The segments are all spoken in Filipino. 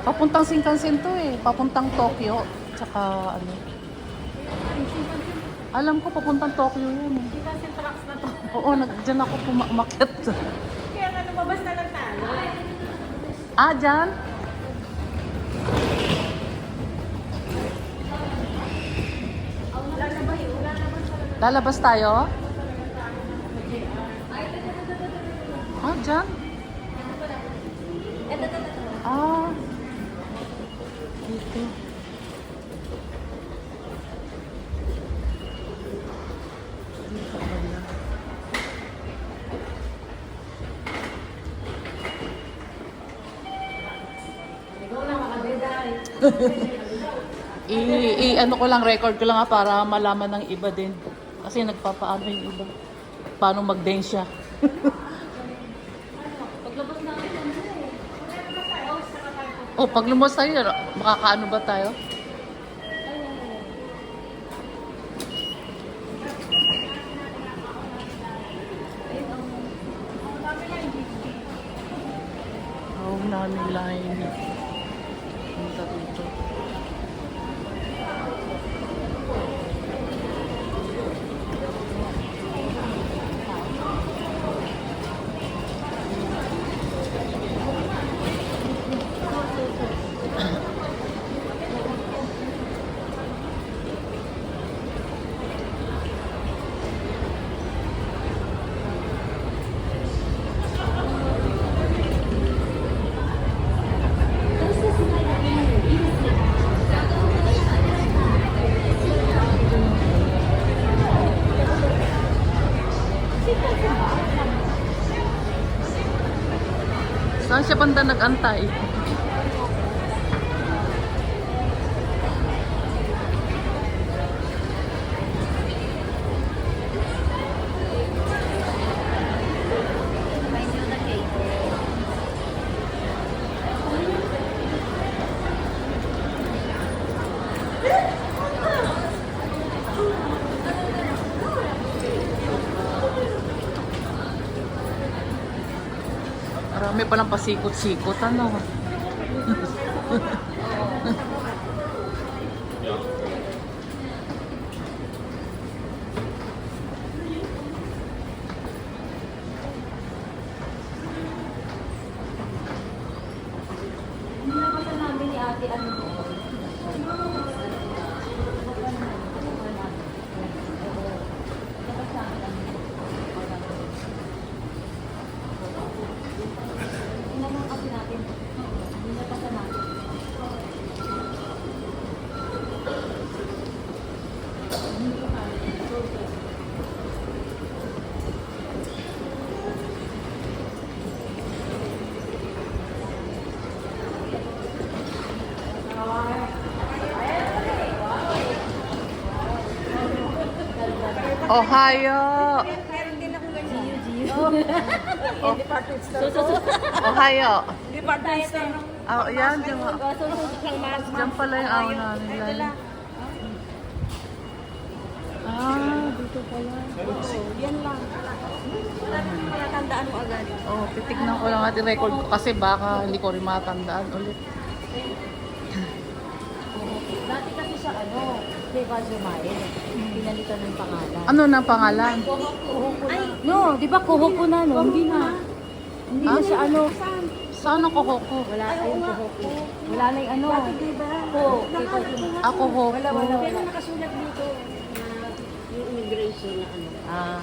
Papuntang Shinkansen to eh. Papuntang Tokyo. Tsaka ano. Alam ko papuntang Tokyo yun eh. Shinkansen trucks na to. Oo, dyan ako umakyat. Kaya nga lumabas na lang tayo. Ah, dyan? Wala na ba yun? Wala na ba sa Lalabas tayo? Ah, dyan? Ito. Ah. Dito. Dito ba yan? Ikaw na makabeday. Ano ko lang, record ko lang para malaman ng iba din. Kasi nagpapaano yung iba. Paano mag-dance siya. Paglabas na ako sa Oh, pag lumos tayo, makakaano ba tayo? Oh, nani line. Punta dito. Saan siya banda nag-antay? Marami palang pasikot-sikot, ano? Nilabasa namin ni ate ano doon. Tinanong kasi natin. Nilabasa natin. Ohio! Meron din ako ganyan. Gio. Department store ko. Ohio! Department store. Ah, yan, dyan. Susudok lang mas. Dyan pala yung awa namin. Ah, dito pala. Yan lang. Wala naman matatandaan mo agad. Oh, titignan ko lang natin record ko kasi baka hindi ko rin matandaan ulit. Dati kasi sa ano, kay Bazumae, pinalitan ng pangalan. Ano na pangalan? Ay, no, di ba kuhoko na, no? Hindi na. Hindi na siya ano. Saan ako hoko? Wala tayong kuhoko. Wala na yung ano. Ko, Ako hoko. Pero nakasulat dito na yung immigration na ano. Ah.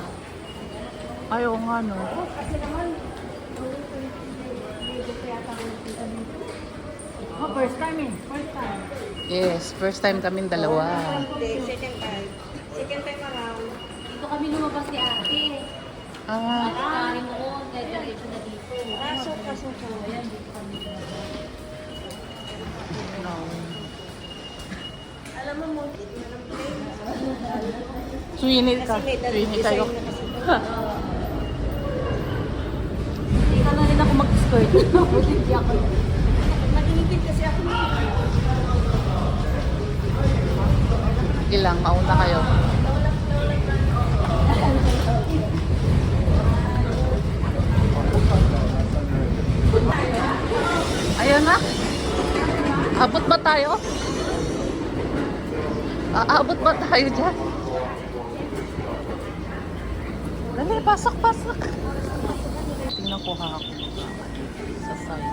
Ayaw nga no. Kasi naman, oh, first time eh. First time. Yes, first time kaming dalawa. Hindi, second time. Second time around. Dito kami lumabas ni ate. Ah, Kain noon, kaya diretso na dito. So. Ayan, dito kami. no. Alam mo mo, Swinit ka. Swinit kayo. hindi ka na rin ako mag-skirt. Hindi ako. Naginipid kasi ako. Ilang, mauna kayo. Ayan na. Abot ba tayo? Aabot ba tayo dyan? Dali, pasok, pasok. Tingnan ko ha ako sa side.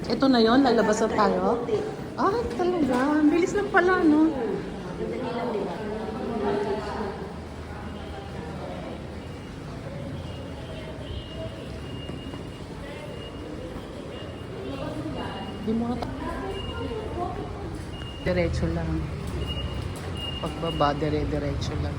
Ito na yon, lalabas na tayo. Ay, talaga. Ang bilis lang pala, no? Di mo nga diretso lang. Pagbaba, diretso lang.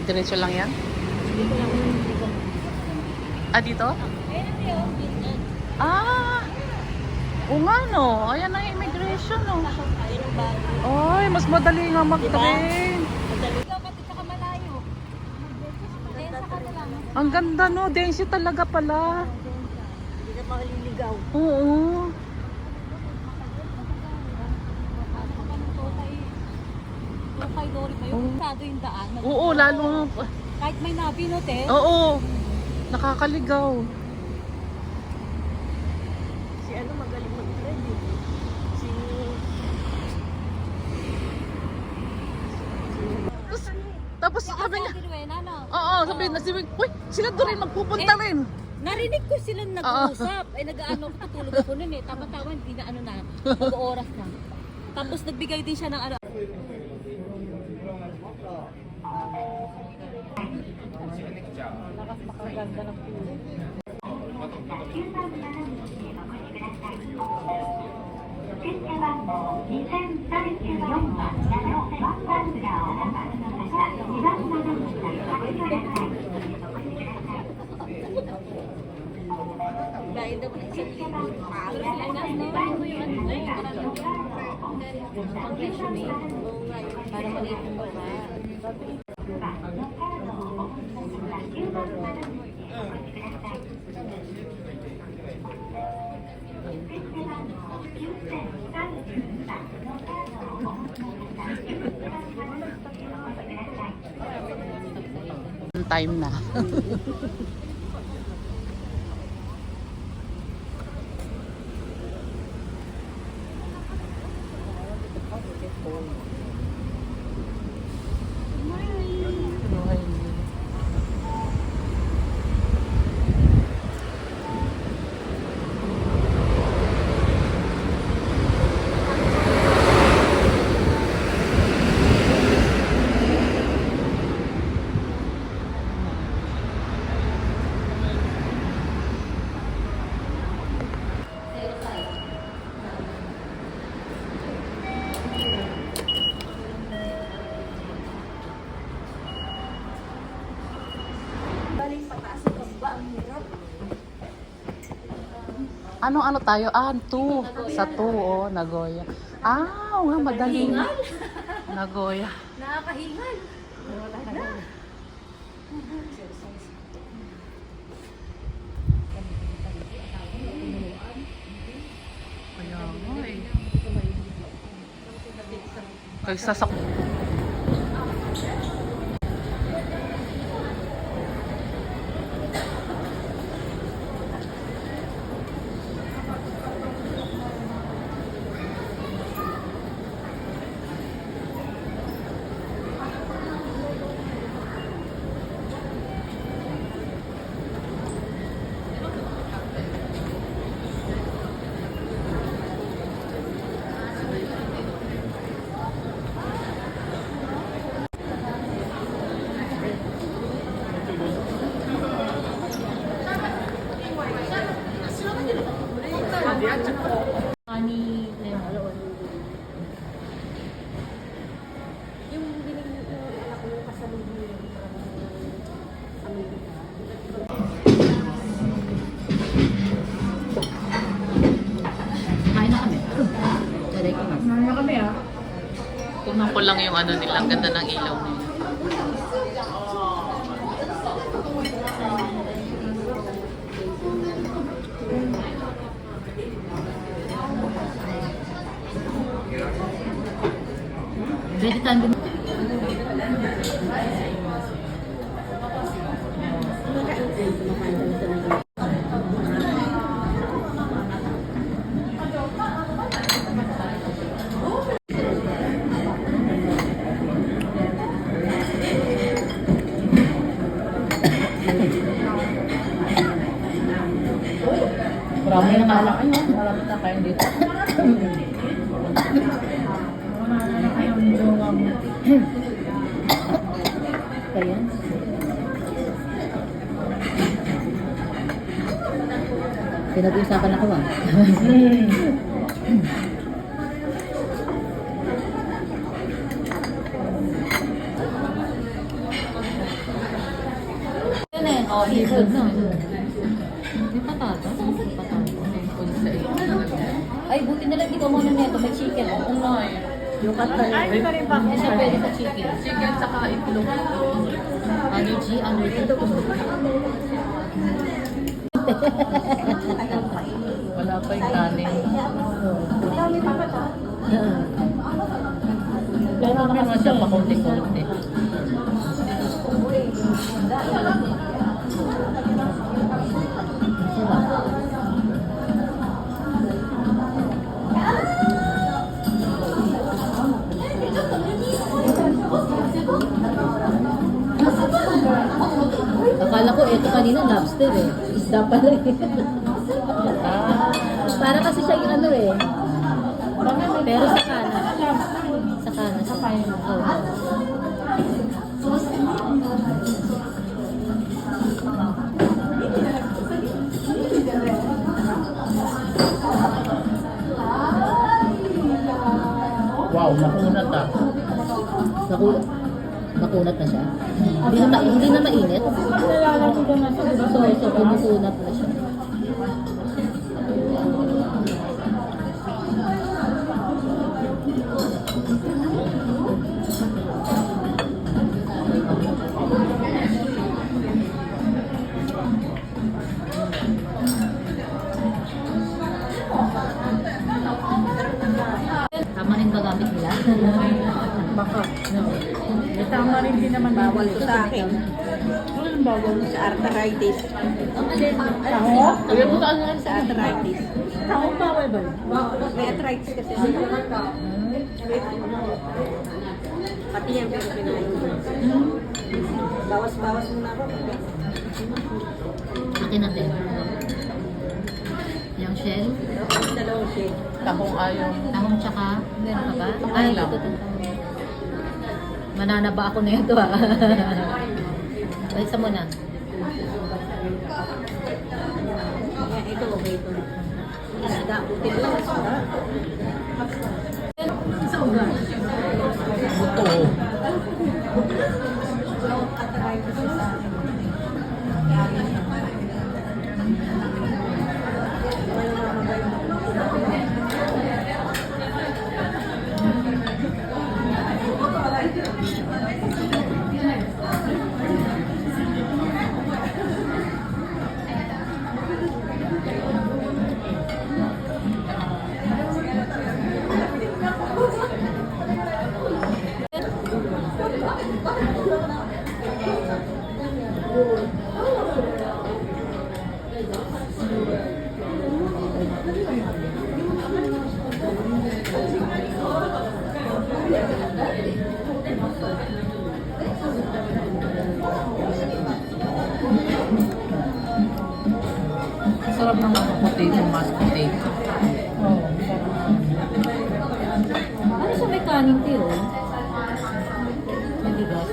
Diretso lang yan? Dito? Oo nga no. Ayan ang immigration no. Ay, mas madali nga mag-train. Ang ganda no. Densi talaga pala. Hindi na maliligaw. Oo. Kay Dory pa yung sado yung daan. Oo, lalo. Kahit may nabinot eh. Oo. Nakakaligaw. Si ano magaling mag-trade eh. Si... Tapos sabi niya. Oo, sabi na uy, sila doon rin magpupunta rin. Narinig ko silang nag-uusap. Ay nag-ano, tutulog ako nun eh. Tama-tama, hindi na ano na. Mag-oras na. Tapos nagbigay din siya ng ano. Lakas makaganda ng pulo. Dahil daw na isang libo. Pero sila nga, ano yung ano na yung ang resume. Para maliit yung baba. Time na. Ano tayo? 2. Sa 2, oh, Nagoya. Oo nga, madali. Nagoya. Nakakahingal. Kaya nga eh. Kaysa sa... na kami ah. Kunan ko lang yung ano nila. Ang ganda ng ilaw nila. Pwede tayo Marami na kala kayo. Marami na kayo dito. Marami na kayo. Kaya? Pinag-uusapan ako ah. Yan eh. Oh, seafood na. May patatas. May patatas. Ay, buti na lang ikaw muna nito. May chicken. Ay. Yung katal. Ay, ito rin pa. Hindi siya pwede sa chicken. Chicken saka itlog. Allergy. Wala pa yung kanin. Pero kami nga siya pa konti-konti. Akala ko ito kanina lobster eh. Isda pala eh. Para kasi siya yung ano eh. Pero sa kanan. Sa kanan. Sa kanan. Oh. Wow, nakunat ah. Nakunat na siya. Hindi na mainit. So, kumukunat na siya. Tama rin ba gamit nila? Baka. May tama rin din naman. Bawal ito sa akin. Walang bawal. Sa arthritis. Ang alin. Taho? Ayun mo saan nga Sa arthritis. Taho bawal ba? May arthritis kasi. Pati yan pero kinain ko. Bawas-bawas muna ako. Akin natin. Yung shell. Dalawang shade. Tahong ayaw. Tahong tsaka. Meron ka ba? Ay, Ay, ito. Mananaba ako na ito ah. Ay, isa muna. Yan, ito okay ito. Isda, puti lang. Buto. Arthritis sa akin. Sarap ng mga potato, mashed potato. Oo. Ano siya may kanin tiyo? May bigas.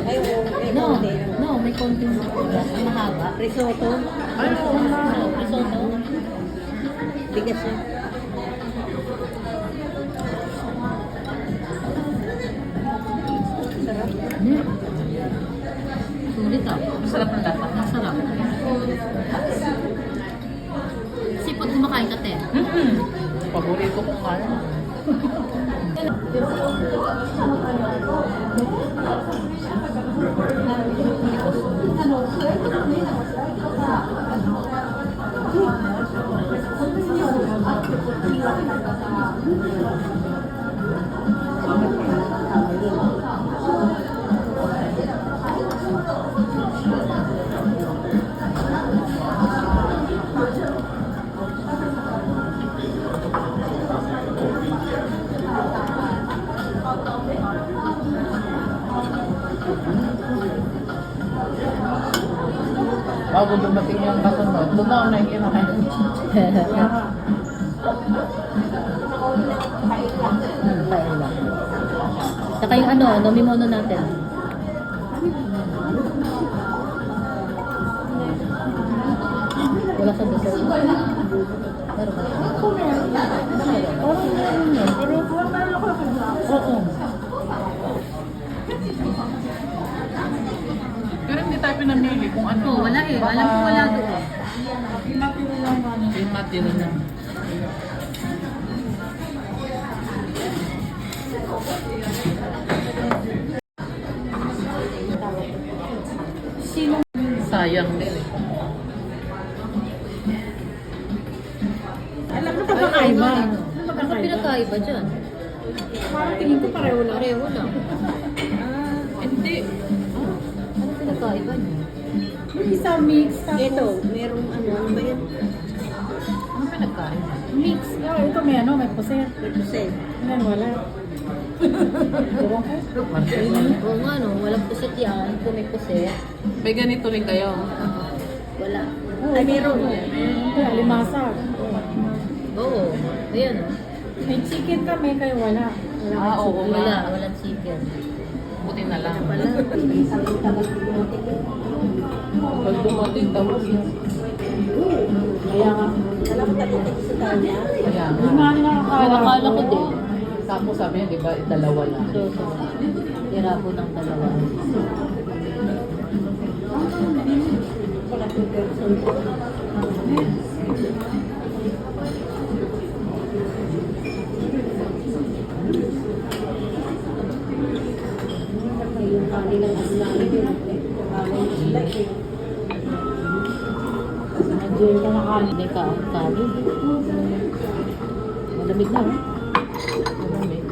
Ay, okay. No, no, may konting bigas. Ang mahaba. Risotto. Ay, oo nga. Risotto. Bigas yan. Sarap. Sulit ah. Masarap ng lasa. Masarap. Sipot kumakain ka, te. Paborito ko nga. Bago dumating yung kasunod, doon ako nakikinahin. Kain lang. Saka yung ano, nomimono natin. Wala sa dessert. Meron ba? Oo. Pero hindi tayo pinamili kung ano. Oo, wala eh. Alam ko wala doon. Yung matino na. Sayang din eh. Alam mo pagkakaiba. Ano pinakaiba dyan? Parang tingin ko pareho lang. Pareho lang. Hindi. Ano pinakaiba niyo? Yung isa mix. Ito, merong ano ba yun? Ano pinagkain? Mix. Oh, ito may ano, may puset. Puset. Yan, wala. Oo nga no, walang puset yan. Kung may puset, May ganito rin kayo. wala. Ay, meron. Meron. Limasag. Oo, ayan o. May chicken kami, kayo wala. Ah, oo. Walang chicken. Buti na lang. Wala. Pag dumating, tapos yun. Kaya nga. Alam mo taputik sa kanya? Kaya Hindi nga nakakala. Akala ko din. Tapos sabi niya, di ba, dalawa lang. So, tira po ng dalawa. Nandiyan ka nakalit. Hindi ka ang kanin. Malamig na, oh. Malamig.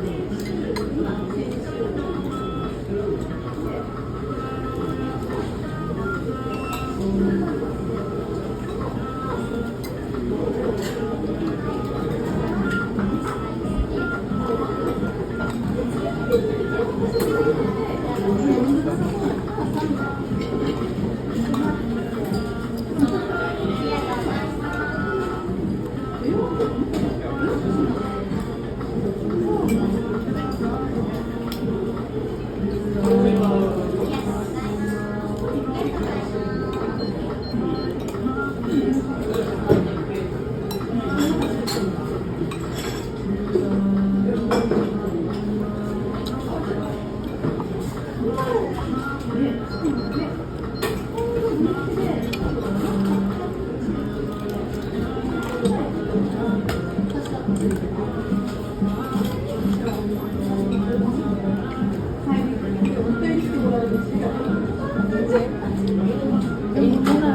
Ayun mo na.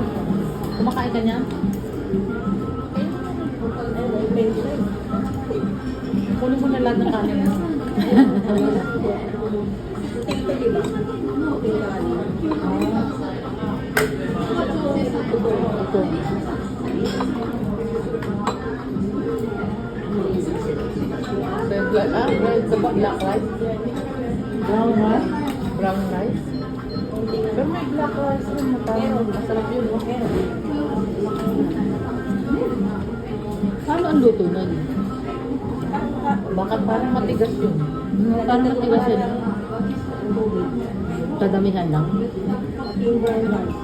Kumakain ka niyan? Kunin mo na lahat ng kanin mo. Ito. Red, the black rice. Brown rice. Brown rice. Pero may black rice rin. Masarap yun. Paano ang luto nun? Bakit parang matigas yun? Parang matigas yun. Kadamihan lang. Yung brown rice.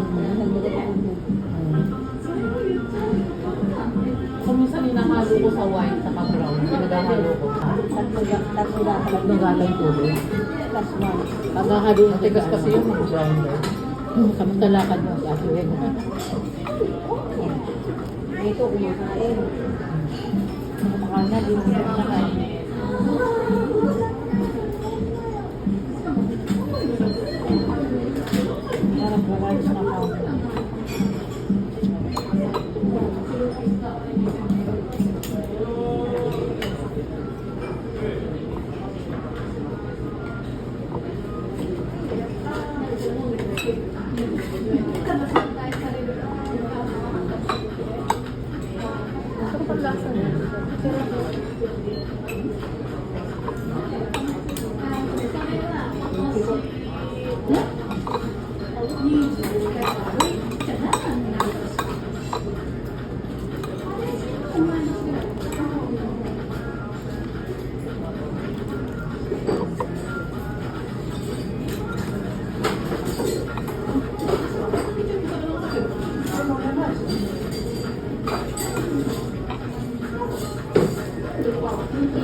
Kung minsan hinahalo ko sa white sa brown, pinaghahalo ko. Tatlong gatang tubig. Pagkahalo yung Matigas kasi yun yung brown rice. Samantalakan mo. Asuhin mo. Ito, kumakain. Kumakain na, di mo nakain.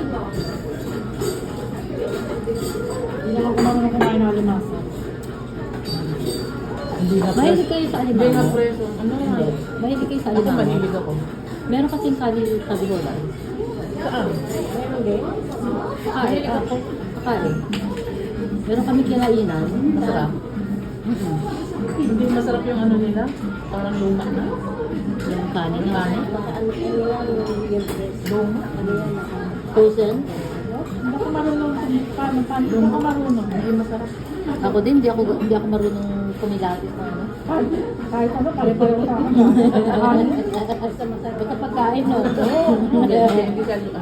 Hindi naman kumain ng alimasa. Hindi na Mahilig kayo sa Hindi na alimango? preso. Ano nga? Hindi. Mahilig kayo sa Ako alimango? mahilig ako. Meron kasing sabi ko lang. Saan? Meron din. Kakain. Kakain. Meron kami kinainan. Masarap. Hindi masarap yung ano nila. Parang luma na. Yung kanin na. Baka ano yan, yung breast. Luma. Ano yan? Frozen. Hindi ako marunong paano. Hindi ako marunong. Hindi masarap. Ako din, hindi ako marunong kumilatis na ano. Kahit ano, pare-pareho sa akin. Basta pagkain, no? Hindi siya ano.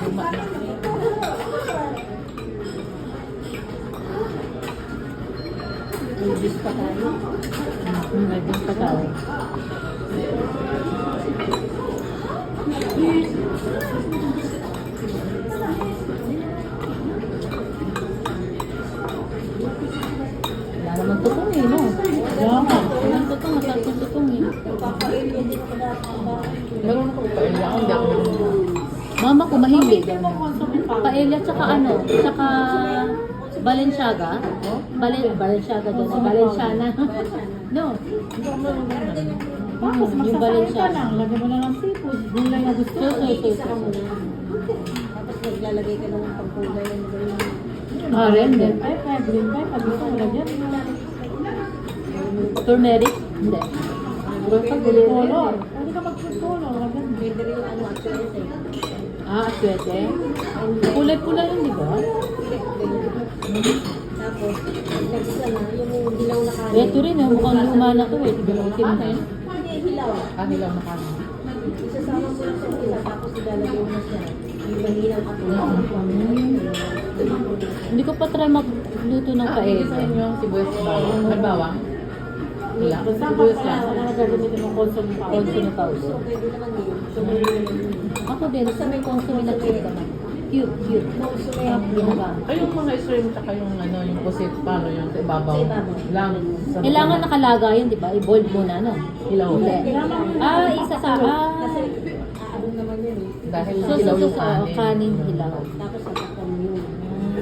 Luma na. Ibis pa tayo. May gusto pagkain. Wala naman tutong eh, no? Kaya nga. Walang tutong, masarap yung tutong eh. Meron ako paella. Hindi ako meron. Mama ko mahilig. Hindi mo consume pa. Paella tsaka ano, tsaka Balenciaga. Balenciaga din. Balenciana. No. Tapos Yung magsasain ka Balenciaga. lang. Lagyan mo lang ng seafood. Gulay na gusto. Tapos naglalagay ka ng pagkulay ng green. Ah, rin din. Ay, green pie. Pag gusto mo lagyan. Turmeric? Hindi. Food color. Pwede ka mag-food color. Lagyan. Pwede rin yung ano, actually. Ah, aswete. Kulay-kulay yun, di ba? Tapos, nagsa na, yung dilaw na kanin. Ito rin, mukhang luma na to eh. Tignan mo Hindi, hilaw. Kanilaw na kami. Isasama mo lang sa hilaw, tapos ilalagay mo na siya. Yung mahinang katulad. Hindi ko pa try magluto ng Sa paella. inyo, sibuyas na bawang. May bawang? Wala. Basta Sibuyas wala lang. na gagamitin ng consume powder. Consume powder. Pwede naman yun. So, may Ako din, sa may consume na cute naman. Cute. consume Ang ginawa. Ay, yung mga shrimp tsaka yung ano, yung pusit, paano yung sa ibabaw? Sa ibabaw. Lang. Sa Kailangan nakalaga yun, di ba? I-boil muna, no? Hilaw. Hindi. Ah, isa sa... Kasi, ano naman yun eh. Dahil So, hilaw yung kanin. kanin hilaw. Tapos sasaktan mo yun.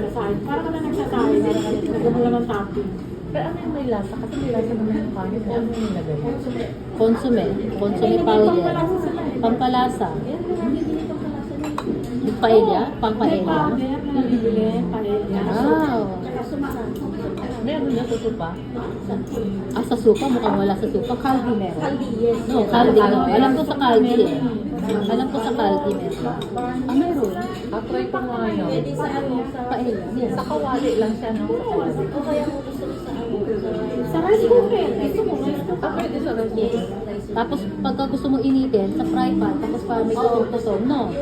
Sasahin. Para ka na nagsasahin. Para ka na nagsasahin. Mo lang ng topping. Pero ano yung may lasa? Kasi may lasa naman yung kanin. Ano yung nilagay? Consume powder. Pampalasa. Yung paella? May Pampaella? powder na nabibili. Paella. Wow. Tsaka sumakan. May ano na tutupa? Ah, sa supa? Mukhang wala sa supa. Kaldi meron. Kaldi, yes. No, kaldi. No. Alam ko sa kaldi eh. Alam ko sa kaldi meron. Ah, meron. Try ko nga yun. Pwede sa ano, sa Paella. Yes. Sa kawali lang siya, no? Sa kawali. O kaya mo gusto mo sa ano, sa rice cooker. Gusto mo, rice cooker. Ah, pwede sa rice cooker. Tapos pagka gusto mo initin, sa fry pan, tapos para may tutong, no?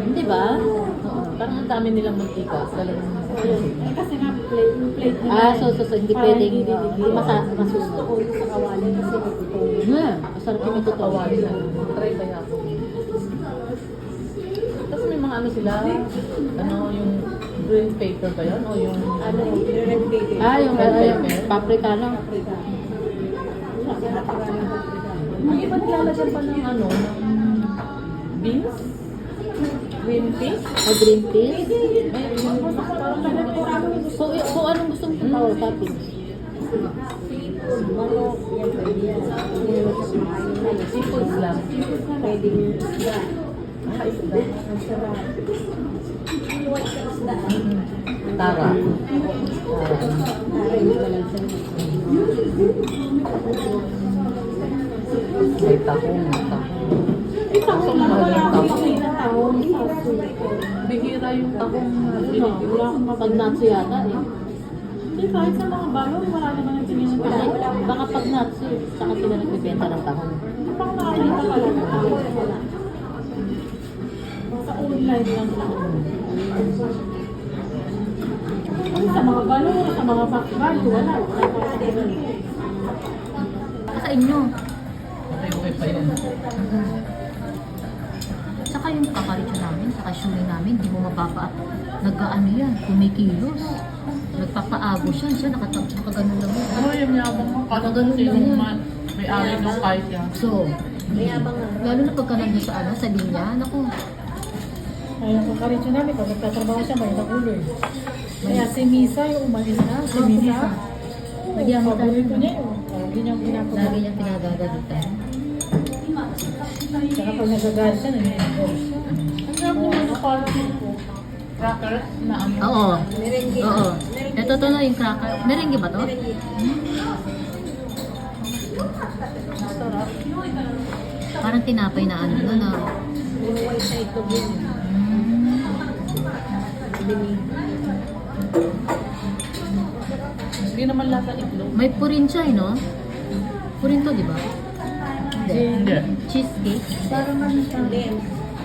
Di ba? Oo. Parang ang dami nilang mantika. Talagang Eh, kasi nga, plate nila. Ah, so, hindi Parang pwedeng hindi masusunod. Gusto ko yung sa kawali kasi ito. Masarap yung sa tutong. kawali lang. Try kaya ako. Tapos may mga ano sila, ano yung green paper ba yun? O yung Ano, red paper. Ah, yung Red pepper. paprika lang. Paprika. Wala, kaya nakarami ng paprika. Yung iba nilalagyan pa ng ano, ng beans? Green peas? O green peas. May yung Kung anong gusto mong power topping. Manok, yan pwede yan. seafoods lang. Pwede yung isda. Ah, isda. Ang sarap. Yung white na isda. Tara. Taray mo lang siya. May tahong. Ito, wala akong makita ng taon. Bihira yung tahong na Wala akong Pag natsu yata eh. Hindi, kahit sa mga balon, wala naman ang tingin ng taon. Baka pag natsu, saka sila nagbibenta ng tahong. Baka nakakita pala ng taon. Wala. Sa online lang taon. Sa mga balon, sa mga value, wala. Wala pa sa ganun. Sa inyo. Okay pa yun. Saka yung kakaricho namin, saka shumay namin, di mo mapapa, nagkaano yan, kumikilos. Nagpapaagos yan, siya nakaganon lang yun. Ano yung yabang mo? Parang ganun yung may-ari ng kahit yan. So, lalo na pagka nandun sa ano, sa linya, naku, Kaya ang kakaritsyo namin, pag nagtatrabaho siya, may nakulo eh. Kaya si Misa yung umalis na. Si Misa. Lagyan mo tayo. Paborito niya yun. Lagi niyang ginagawa. Lagi niyang pinagagalitan. Saka pag nagagalit siya, nangyayagaw siya. Ang sarap naman yung parang ko. Cracker na ano. Oo. Oo. Ito to na yung cracker. Merengue ba to? Sarap. Parang tinapay na ano na. Yung white na itlog yun. Hindi naman lasa itlog. May purin siya, no? Purin to, di ba? Hindi. Hindi. Cheesecake. Parang ano siya.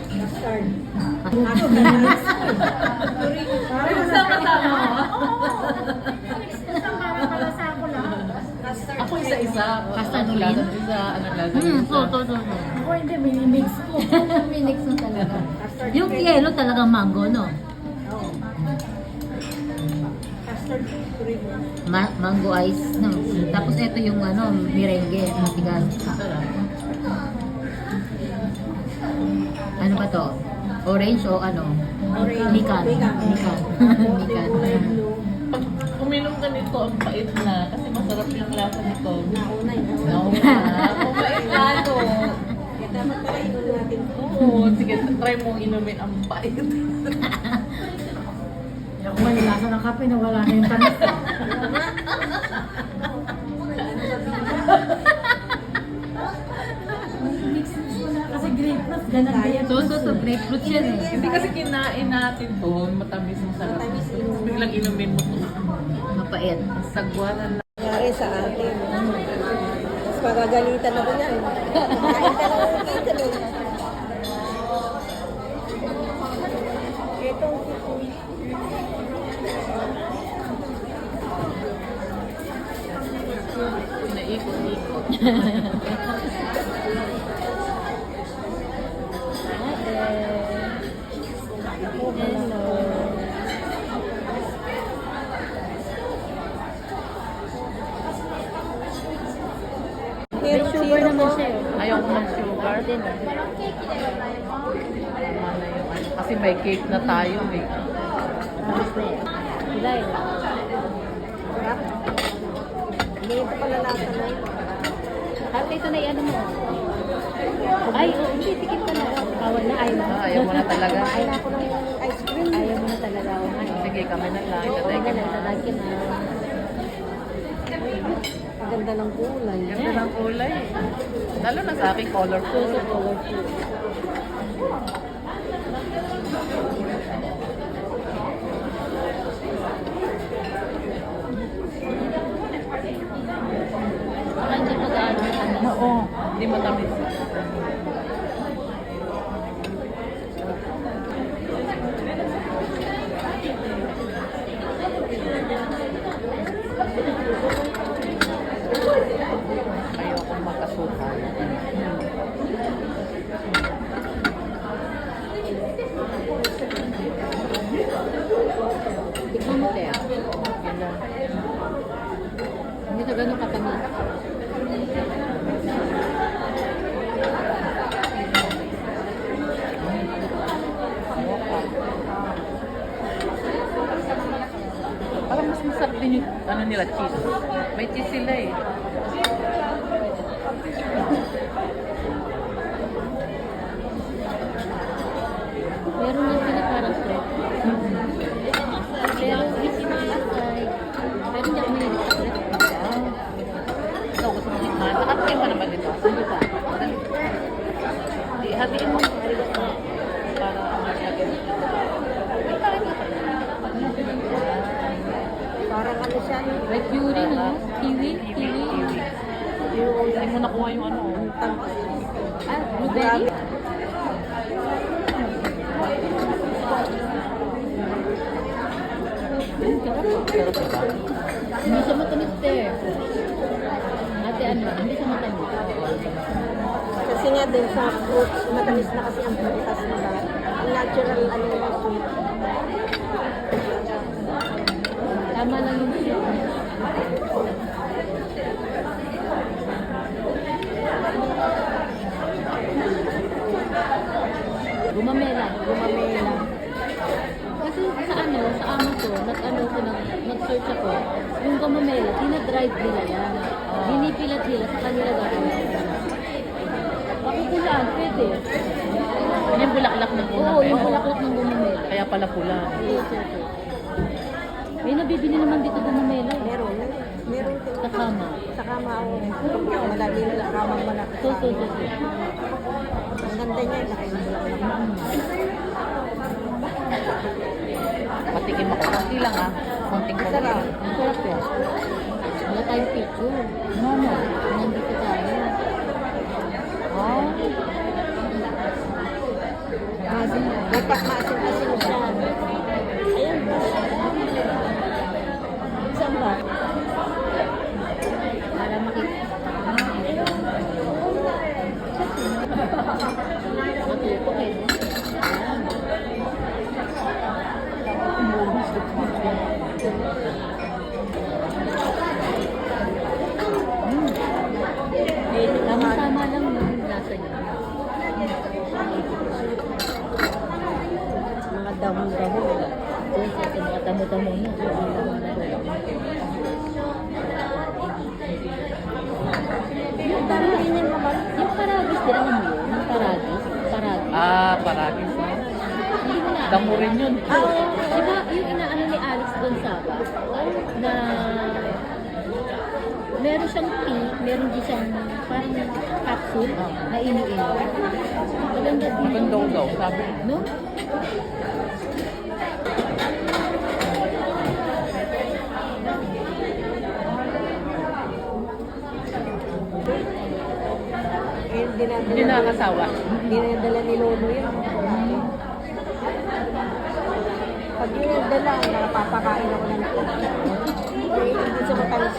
Mustard. Parang Sama-sama. Custard. Ako isa-isa. Custard Anong lasa bean? isa? Anong lasa To. Ako hindi, minimix ko. Minix mo talaga. Custard Yung cream. yellow talagang mango, no? Oo. Custard cream. Mango ice, no? Tapos ito yung ano, merengue, matigas. Sarap. Ano ba to? Orange o ano? Orange. Mikan. Mikan. Mikan. Mikan. Pag uminom ka nito, ang pait na. Kasi masarap yung lasa nito. Nauna yun. No. Mapait na ano. Kaya dapat pala inom natin ito. Oo, sige, try mong inumin ang pait. Yung may lasa ng kape na wala na yung tamis. Mix mo na kasi grapefruit, ganun din. So, grapefruit yan eh. Hindi kasi kinain natin doon, matamis ang sarap. Tapos biglang inumin mo to. Mapait. Sagwanan lang. nangyari sa akin. Mas pagagalitan ako niyan. Kain ka lang ng cake, ano? Itong Naikot-ikot. hair sugar naman ako. siya. Ayaw ko mag-sugar. Tama na yung ano. Kasi may cake na tayo eh. Hindi ito pala lasa na yun. Ate, ito na ano mo. Ay, hindi, tikip ka na. Bawal na, ayaw mo. Ayaw mo na talaga. Kain ako ng ice cream. Ayaw mo na talaga. Sige, kami na lang. Oo, Itatay wala, ka. tatagin na. Ang ganda ng kulay. Ganda ng kulay. Lalo na sa akin, colorful. Baka hindi mag-ano. Oo. Hindi matamis. Ayoko makasukal. Tikman mo, Tia. Yun lang. Hindi na ganun katamis. Parang mas masarap din yung ano nila, cheese. May cheese sila eh. Meron na sila parang fruit. Pero easy na yan. Pero hindi ako mahilig sa fruit. Ikaw gusto mo tikman. Nakatikim ka naman dito. Hindi pa. Di, hatiin mo. Para masyagin. Parang ano siya, no? Like kiwi, no? Kiwi? Kiwi? Hindi mo nakuha yung ano. Ah, blueberry? Sarap diba? Hindi siya matamis, te. Ate, ano? Hindi siya matamis. Kasi nga din sa fruits, matamis na kasi ang prutas nila. Ang natural, ano yung sweet. Tama lang yung sweet. Gumamela. Gumamela. nag-research ako, yung gumamela, dinadrive nila yan. Dinipilat nila sa kanila gagawin. Pakukulaan, pwede. Yan yung bulaklak ng Oo, yung bulaklak ng gumamela. Kaya pala pula. Yes, sir. May nabibili naman dito gumamela. Meron. Meron din. Sa kama. Sa kama ako. Madami nila kamang malaki. So. Ang ganda niya. Laki ng bulaklak. Patikim ako. Kunti lang ah. Konting-konti. Sarap. Ang sarap yan. Wala tayong picture. No. Nandito tayo. Ah. Maasin siya. Ayan. Saan ba? Para makita. Matuto eh. Tama-tama lang yung lasa niya. Mga damo-damo. Yes, ito mga damo-damo na. Yung parang ganyan naman. Yung paragis, tirahan mo yun? Yung paragis? Paragis. Ah, paragis. Hindi mo na. Damo rin yun. Diba yung inaano ni Alex Gonzaga na meron siyang tea, meron din siyang parang capsule na iniinom. Maganda din. Maganda daw, sabi. No? Hindi nakakasawa. Dinadala ni Lolo yun. Pag yun yung dala, nakapapakain ako ng ito. Hindi siya matalis.